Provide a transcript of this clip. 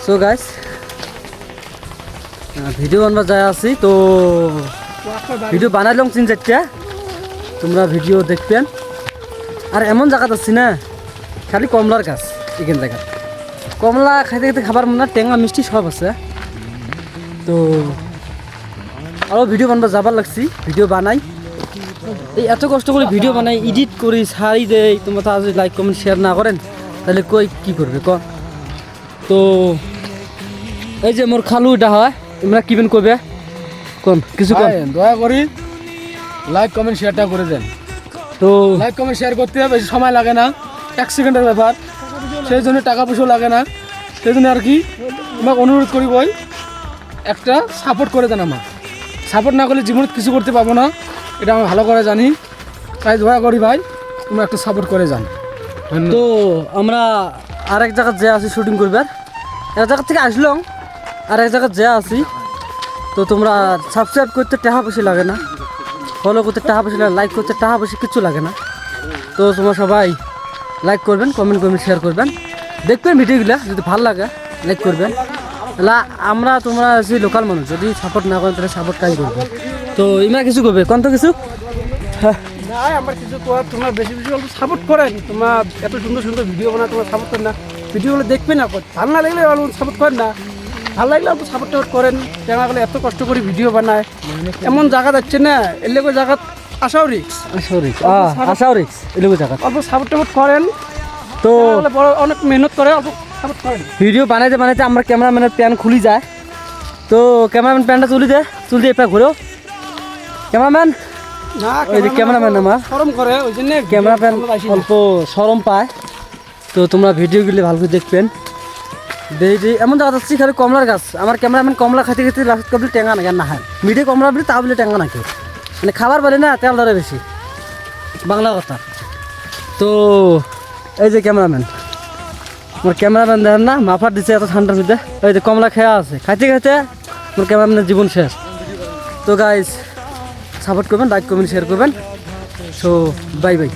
so guys video বানবা যায় আছি তো ভিডিও বানাইলাম 3-4টা তোমরা ভিডিও দেখবেন আর এমন জায়গা আছি না খালি কমলার গাছ এখান জায়গা কমলা খাইতে খাইতে খাবার মনে টেঙা মিষ্টি সব আছে তো আরও ভিডিও বানবা যাবার লাগছি ভিডিও বানাই এই এত কষ্ট করে ভিডিও বানাই এডিট করি ছাড়ি দেই তোমরা তো আজ লাইক কমেন্ট শেয়ার না করেন তাহলে কই কি করবে ক তো এই যে মোর খালু এটা হয় তোমরা কিবেন করবে কোন কিছু কোন দয়া করি লাইক কমেন্ট শেয়ারটা করে দেন তো লাইক কমেন্ট শেয়ার করতে বেশি সময় লাগে না 1 সেকেন্ডের ব্যাপার সেই জন্য টাকা পয়সাও লাগে না সেই জন্য আর কি তোমাকে অনুরোধ করি ভাই একটা সাপোর্ট করে দেন আমার সাপোর্ট না করলে জীবনে কিছু করতে পারবো না এটা আমি ভালো করে জানি তাই দয়া করি ভাই তুমি একটা সাপোর্ট করে যান তো আমরা আরেক জায়গা যে আছি শুটিং করবার এক জায়গা থেকে আসলাম আর এক জায়গা যে আছি তো তোমরা সাবস্ক্রাইব করতে টাকা পয়সা লাগে না ফলো করতে টাকা পয়সা লাগে লাইক করতে টাকা পয়সা কিছু লাগে না তো তোমরা সবাই লাইক করবেন কমেন্ট করবেন শেয়ার করবেন দেখবেন ভিডিওগুলো যদি ভালো লাগে লাইক করবেন আমরা তোমরা আছি লোকাল মানুষ যদি সাপোর্ট না করেন তাহলে সাপোর্ট কাজ করবে তো ইমরা কিছু করবে কোন তো কিছু হ্যাঁ না আমার কিছু তোমরা বেশি বেশি অল্প সাপোর্ট করেন তোমরা এত সুন্দর সুন্দর ভিডিও বানায় তোমরা সাপোর্ট করেন না ভিডিওগুলো দেখবে না ভালো না লাগলে অল্প সাপোর্ট করেন না ভালো লাগলে অল্প সাপোর্ট টাপোর্ট করেন চ্যানেলগুলো এত কষ্ট করে ভিডিও বানায় এমন জায়গা যাচ্ছে না এর লেগে জায়গা আসাও রিক্স আসাও রিক্স এগুলো জায়গা অল্প সাপোর্ট টাপোর্ট করেন তো বড় অনেক মেহনত করে অল্প সাপোর্ট করেন ভিডিও বানাইতে বানাইতে আমরা ক্যামেরাম্যানের প্যান খুলি যায় তো ক্যামেরাম্যান প্যানটা চুল দিয়ে এপা ঘুরেও ক্যামেরাম্যান না ওই যে ক্যামেরাম্যান আমার শরম করে ওই জন্য ক্যামেরাম্যান অল্প সরম পায় তো তোমরা ভিডিওগুলি ভালো করে দেখবেন দেখি এমন জায়গা যাচ্ছি খালি কমলার গাছ আমার ক্যামেরাম্যান কমলা খাইতে খাইতে লাস্ট কবলি টেঙ্গা নাকি না হয় মিডিয়ে কমলা বলি তা বলে টেঙ্গা নাকি মানে খাবার বলে না তেল ধরে বেশি বাংলা কথা তো এই যে ক্যামেরাম্যান আমার ক্যামেরাম্যান দেখেন না মাফার দিচ্ছে এত ঠান্ডার মধ্যে ওই যে কমলা খেয়া আছে খাইতে খাইতে আমার ক্যামেরাম্যানের জীবন শেষ তো গাইস সাপোর্ট করবেন লাইক কমেন্ট শেয়ার করবেন সো বাই বাই